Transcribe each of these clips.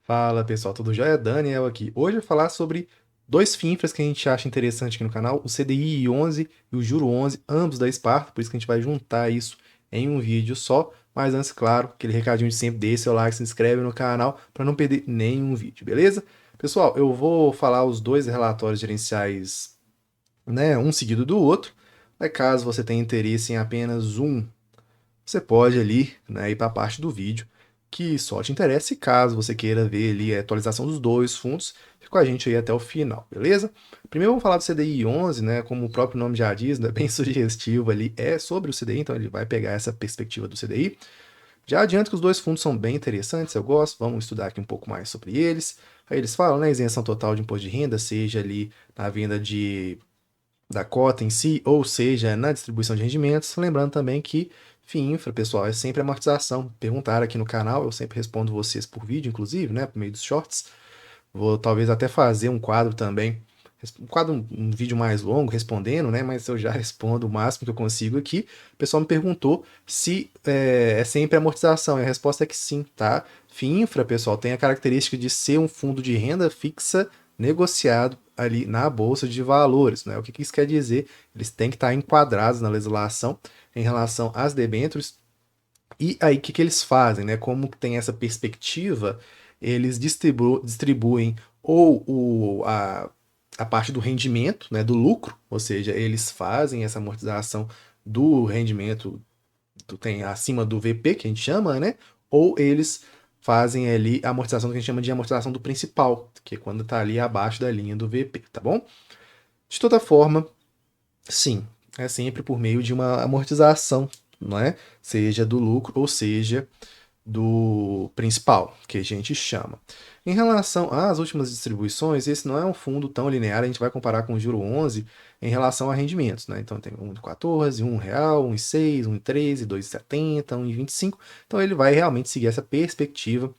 Fala pessoal, tudo jóia? Daniel aqui. Hoje eu vou falar sobre dois FINFRAs que a gente acha interessante aqui no canal, o CDI 11 e o Juro 11, ambos da Sparta, por isso que a gente vai juntar isso em um vídeo só. Mas antes, claro, aquele recadinho de sempre, deixa seu like, se inscreve no canal para não perder nenhum vídeo, beleza? Pessoal, eu vou falar os dois relatórios gerenciais, né, um seguido do outro. Mas caso você tenha interesse em apenas um, você pode ali, né, ir para a parte do vídeo que só te interessa e caso você queira ver ali a atualização dos dois fundos, fica com a gente aí até o final, beleza? Primeiro vamos falar do CDI 11, né, como o próprio nome já diz, né, bem sugestivo ali, é sobre o CDI, então ele vai pegar essa perspectiva do CDI. Já adianto que os dois fundos são bem interessantes, eu gosto, vamos estudar aqui um pouco mais sobre eles. Aí eles falam, né, isenção total de imposto de renda, seja ali na venda da cota em si, ou seja, na distribuição de rendimentos. Lembrando também que FIINFRA, pessoal, é sempre amortização. Perguntaram aqui no canal, eu sempre respondo vocês por vídeo, inclusive, né, por meio dos shorts. Vou talvez até fazer um quadro também, um vídeo mais longo respondendo, né? Mas eu já respondo o máximo que eu consigo aqui. O pessoal me perguntou se é sempre amortização, e a resposta é que sim, tá? FIINFRA, pessoal, tem a característica de ser um fundo de renda fixa negociado ali na Bolsa de Valores, né? O que isso quer dizer? Eles têm que estar enquadrados na legislação em relação às debêntures. E aí, o que eles fazem, né? Como tem essa perspectiva, eles distribuem ou a parte do rendimento, né, do lucro, ou seja, eles fazem essa amortização do rendimento tem acima do VP, que a gente chama, né? Ou eles fazem ali a amortização que a gente chama de amortização do principal, que é quando está ali abaixo da linha do VP, tá bom? De toda forma, sim, é sempre por meio de uma amortização, não é? Seja do lucro ou seja do principal, que a gente chama. Em relação às últimas distribuições, esse não é um fundo tão linear, a gente vai comparar com o Juro 11 em relação a rendimentos, né? Então tem 1,14, R$ 1, 1,6, 1,13, 2,70, 1,25. Então ele vai realmente seguir essa perspectiva,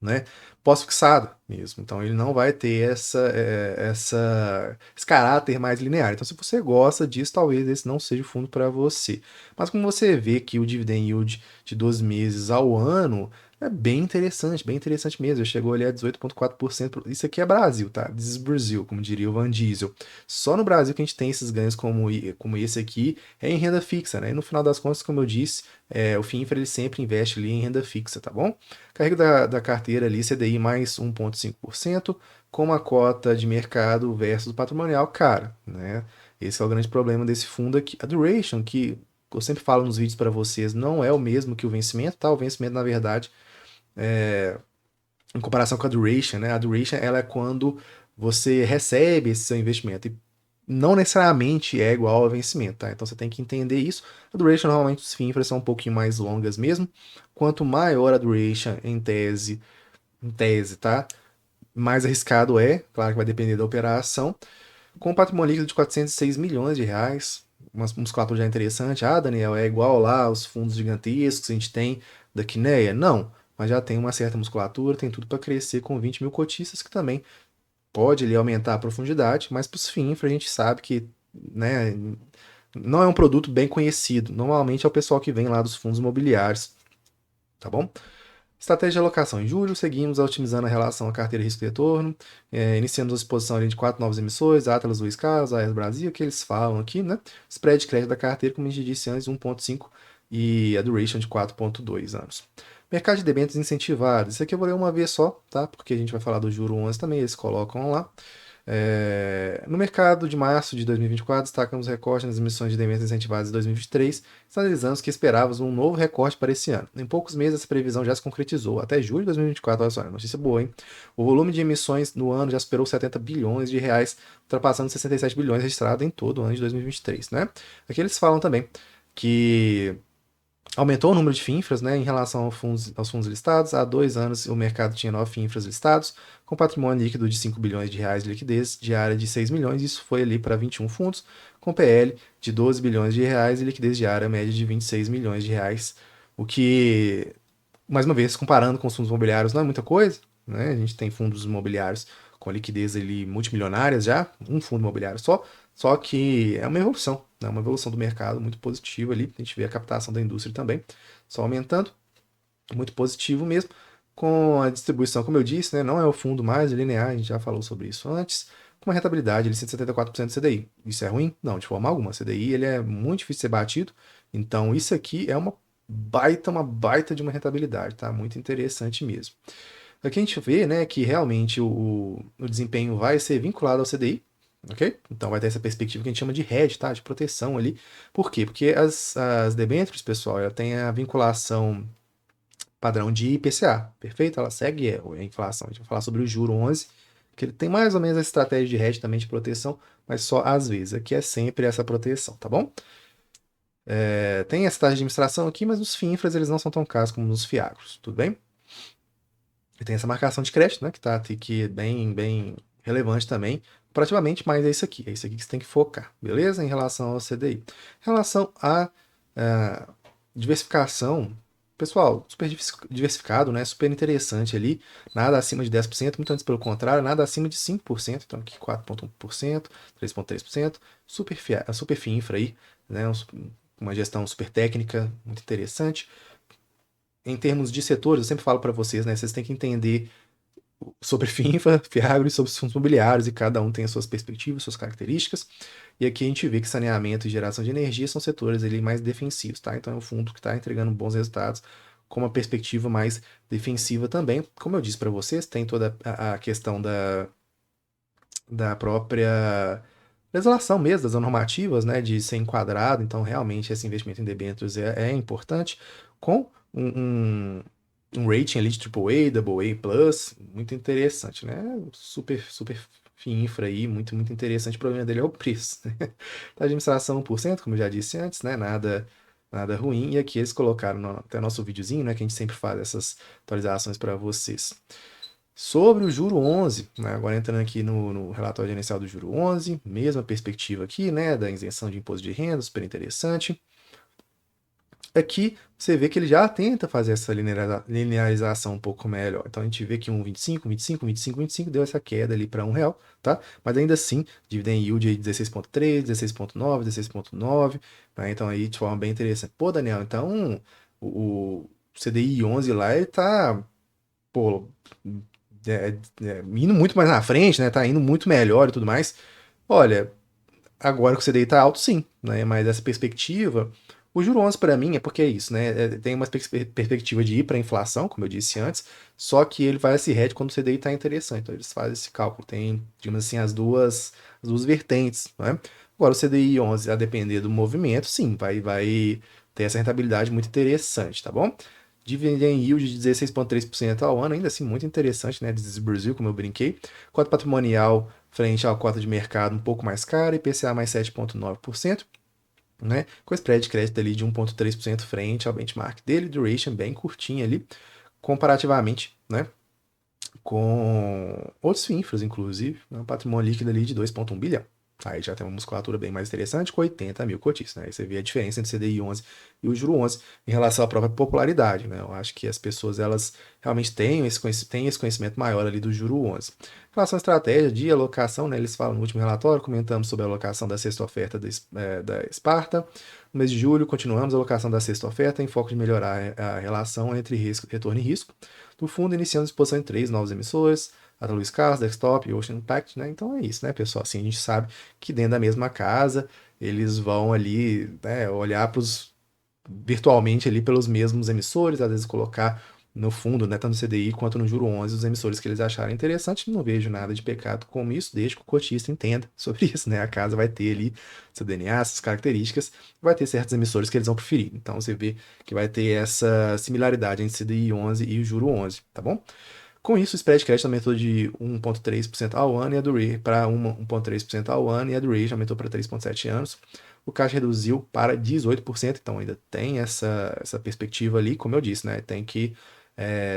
né, pós-fixado mesmo. Então ele não vai ter esse caráter mais linear. Então se você gosta disso, talvez esse não seja o fundo para você. Mas como você vê que o dividend yield de 12 meses ao ano é bem interessante mesmo. Já chegou ali a 18,4%. Isso aqui é Brasil, tá? This is Brazil, como diria o Van Diesel. Só no Brasil que a gente tem esses ganhos como esse aqui é em renda fixa, né? E no final das contas, como eu disse, o FINFRA ele sempre investe ali em renda fixa, tá bom? Carrego da carteira ali CDI mais 1,5%, com uma cota de mercado versus patrimonial cara, né? Esse é o grande problema desse fundo aqui. A duration, que eu sempre falo nos vídeos para vocês, não é o mesmo que o vencimento, tá? O vencimento, na verdade, em comparação com a duration, né? A duration ela é quando você recebe esse seu investimento e não necessariamente é igual ao vencimento, tá? Então você tem que entender isso. A duration normalmente os FINFRAs são um pouquinho mais longas mesmo. Quanto maior a duration em tese, tá? Mais arriscado é, claro que vai depender da operação. Com um patrimônio líquido de 406 milhões de reais, uma musculatura já interessante. Ah, Daniel, é igual lá aos fundos gigantescos que a gente tem da Quineia? Não, mas já tem uma certa musculatura, tem tudo para crescer com 20 mil cotistas, que também pode ali aumentar a profundidade, mas para os FINFRA a gente sabe que, né, não é um produto bem conhecido. Normalmente é o pessoal que vem lá dos fundos imobiliários, tá bom? Estratégia de alocação. Em julho, seguimos otimizando a relação à carteira risco-retorno, iniciando a exposição ali de 4 novas emissões, Atlas, Luiz Carlos, AES Brasil, que eles falam aqui, né? Spread de crédito da carteira, como a gente disse antes, 1,5 e a duration de 4,2 anos. Mercado de debêntures incentivados. Isso aqui eu vou ler uma vez só, tá? Porque a gente vai falar do juro 11 também, eles colocam lá. No mercado de março de 2024, destacamos o recorte nas emissões de debêntures incentivadas de 2023, sinalizando que esperávamos um novo recorte para esse ano. Em poucos meses, essa previsão já se concretizou. Até julho de 2024, olha só, notícia boa, hein? O volume de emissões no ano já superou 70 bilhões de reais, ultrapassando 67 bilhões registrados em todo o ano de 2023, né? Aqui eles falam também que aumentou o número de FINFRAs, né, em relação aos fundos listados. Há 2 anos o mercado tinha 9 FINFRAs listados, com patrimônio líquido de 5 bilhões de reais de liquidez, diária de 6 milhões. Isso foi ali para 21 fundos, com PL de 12 bilhões de reais e liquidez diária média de 26 milhões de reais. O que, mais uma vez, comparando com os fundos imobiliários, não é muita coisa, né? A gente tem fundos imobiliários com liquidez ali multimilionárias já, um fundo imobiliário só que é uma evolução, né? Uma evolução do mercado muito positiva ali. A gente vê a captação da indústria também, só aumentando, muito positivo mesmo. com a distribuição, como eu disse, né, não é o fundo mais linear, a gente já falou sobre isso antes, com uma rentabilidade de 174% do CDI. Isso é ruim? Não, de forma alguma. O CDI ele é muito difícil de ser batido, então isso aqui é uma baita de uma rentabilidade, tá? Muito interessante mesmo. Aqui a gente vê, né, que realmente o desempenho vai ser vinculado ao CDI, ok? Então vai ter essa perspectiva que a gente chama de hedge, tá? De proteção ali. Por quê? Porque as debêntures, pessoal, ela tem a vinculação padrão de IPCA, perfeito? Ela segue a inflação. A gente vai falar sobre o juro 11, que ele tem mais ou menos a estratégia de hedge também de proteção, mas só às vezes. Aqui é sempre essa proteção, tá bom? Tem essa taxa de administração aqui, mas os FINFRAs eles não são tão caros como nos FIAGROS, tudo bem? E tem essa marcação de crédito, né, que tá aqui bem relevante também, praticamente, mas é isso aqui que você tem que focar, beleza? Em relação ao CDI. Em relação à diversificação, pessoal, super diversificado, né, super interessante ali, nada acima de 10%, muito antes pelo contrário, nada acima de 5%, então aqui 4,1%, 3,3%, super FINFRA aí, né, uma gestão super técnica, muito interessante. Em termos de setores, eu sempre falo para vocês, né? Vocês têm que entender sobre FINFA, FIAGRO e sobre os fundos imobiliários, e cada um tem as suas perspectivas, suas características. E aqui a gente vê que saneamento e geração de energia são setores ali mais defensivos, tá? Então é um fundo que está entregando bons resultados com uma perspectiva mais defensiva também. Como eu disse para vocês, tem toda a questão da própria legislação mesmo, das normativas, né, de ser enquadrado. Então, realmente, esse investimento em debêntures é importante, com um rating ali de AAA, AA+, muito interessante, né? Super infra aí, muito interessante. O problema dele é o preço, né? Da administração 1%, como eu já disse antes, né? Nada ruim. E aqui eles colocaram até nosso videozinho, né? Que a gente sempre faz essas atualizações para vocês. Sobre o juro 11, né, agora entrando aqui no relatório gerencial do juro 11, mesma perspectiva aqui, né, da isenção de imposto de renda, super interessante. Aqui você vê que ele já tenta fazer essa linearização um pouco melhor. Então a gente vê que um 25, 25, 25, 25 deu essa queda ali para R$ 1, tá? Mas ainda assim, dividend yield aí 16,3, 16,9, 16,9, né? Então aí de forma bem interessante. Pô, Daniel, então o CDI 11 lá, ele tá, pô, indo muito mais na frente, né? Tá indo muito melhor e tudo mais. Olha, agora que o CDI tá alto, sim, né? Mas essa perspectiva, o juro 11 para mim é porque é isso, né? Tem uma perspectiva de ir para a inflação, como eu disse antes, só que ele vai se hedge quando o CDI tá interessante. Então eles fazem esse cálculo, tem, digamos assim, as duas vertentes, né? Agora o CDI 11, a depender do movimento, sim, vai ter essa rentabilidade muito interessante, tá bom? Dividend yield de 16,3% ao ano, ainda assim muito interessante, né? This is Brasil, como eu brinquei. Cota patrimonial frente à cota de mercado um pouco mais cara, IPCA mais 7,9%, né? Com spread de crédito ali de 1,3% frente ao benchmark dele, duration bem curtinha ali, comparativamente, né? Com outros FINFRAs, inclusive, né? Um patrimônio líquido ali de 2,1 bilhão. Aí já tem uma musculatura bem mais interessante, com 80 mil cotistas, né? Aí você vê a diferença entre o CDI 11 e o juro 11 em relação à própria popularidade, né? Eu acho que as pessoas, elas realmente têm esse conhecimento maior ali do juro 11. Em relação à estratégia de alocação, né? Eles falam no último relatório, comentamos sobre a alocação da sexta oferta da Sparta. No mês de julho, continuamos a alocação da sexta oferta em foco de melhorar a relação entre retorno e risco do fundo, iniciando exposição em 3 novos emissores, a da Luiz Carlos, Desktop e Ocean Impact, né? Então é isso, né, pessoal? Assim, a gente sabe que dentro da mesma casa eles vão ali, né, olhar virtualmente ali pelos mesmos emissores, às vezes colocar no fundo, né, tanto no CDI quanto no juro 11, os emissores que eles acharem interessante. Não vejo nada de pecado com isso, desde que o cotista entenda sobre isso, né? A casa vai ter ali seu DNA, suas características, vai ter certos emissores que eles vão preferir. Então você vê que vai ter essa similaridade entre CDI 11 e o juro 11, tá bom? Com isso, o spread de crédito aumentou de 1,3% ao ano e a duration para 1,3% ao ano e a duration aumentou para 3,7 anos. O caixa reduziu para 18%, então ainda tem essa perspectiva ali, como eu disse, né? Tem que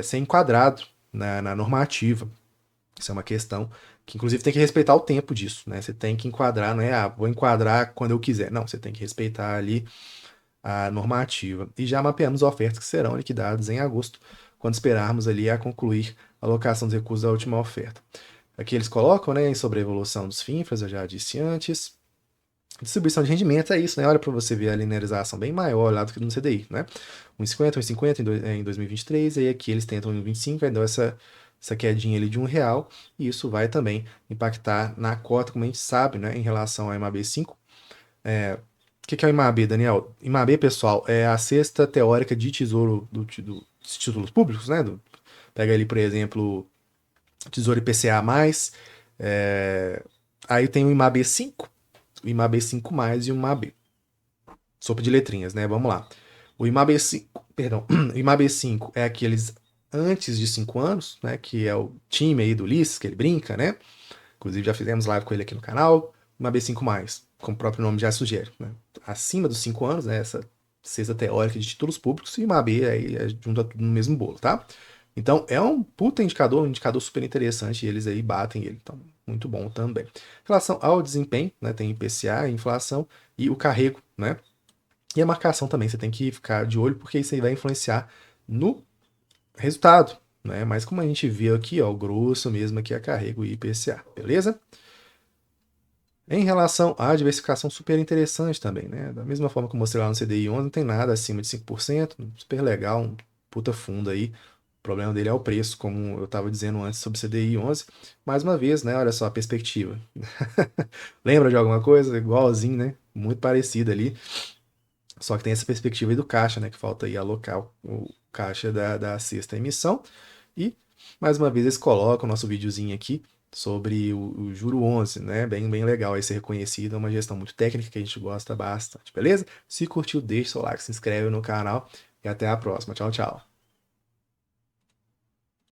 ser enquadrado na normativa. Isso é uma questão que, inclusive, tem que respeitar o tempo disso, né? Você tem que enquadrar, não é, vou enquadrar quando eu quiser. Não, você tem que respeitar ali a normativa. E já mapeamos ofertas que serão liquidadas em agosto, quando esperarmos ali a concluir a alocação dos recursos da última oferta. Aqui eles colocam, né, sobre a evolução dos FINFRAs, eu já disse antes. Distribuição de rendimentos é isso, né? Olha para você ver a linearização bem maior lá do que no CDI, né? 1,50, 1,50 em 2023, e aí aqui eles tentam em 25, aí dá essa quedinha ali de R$ 1, e isso vai também impactar na cota, como a gente sabe, né? Em relação ao IMAB 5. O que é o IMAB, Daniel? IMAB, pessoal, é a cesta teórica de tesouro dos títulos públicos, né? Pega ali, por exemplo, Tesouro IPCA+, é, aí tem o IMAB 5, o IMAB 5+, e o IMAB. Sopa de letrinhas, né? Vamos lá. O IMAB 5, perdão, o IMAB 5 é aqueles antes de 5 anos, né? Que é o time aí do Ulisses, que ele brinca, né? Inclusive já fizemos live com ele aqui no canal. IMAB 5+, como o próprio nome já sugere, né? Acima dos 5 anos, né? Essa cesta teórica de títulos públicos, e IMAB aí junta tudo no mesmo bolo, tá? Então é um puta indicador, um indicador super interessante, e eles aí batem ele, então muito bom também. Em relação ao desempenho, né? Tem IPCA, inflação e o carrego, né? E a marcação também, você tem que ficar de olho, porque isso aí vai influenciar no resultado, né? Mas como a gente viu aqui, ó, o grosso mesmo aqui é carrego e IPCA, beleza? Em relação à diversificação, super interessante também, né? Da mesma forma que eu mostrei lá no CDI 11, não tem nada acima de 5%, super legal, um puta fundo aí. O problema dele é o preço, como eu estava dizendo antes sobre o CDI 11. Mais uma vez, né? Olha só a perspectiva. Lembra de alguma coisa? Igualzinho, né? Muito parecido ali. Só que tem essa perspectiva aí do caixa, né? Que falta aí alocar o caixa da sexta emissão. E, mais uma vez, eles colocam o nosso videozinho aqui sobre o Juro 11, né? Bem legal aí ser reconhecido. É uma gestão muito técnica que a gente gosta bastante, beleza? Se curtiu, deixa o seu like, se inscreve no canal e até a próxima. Tchau, tchau.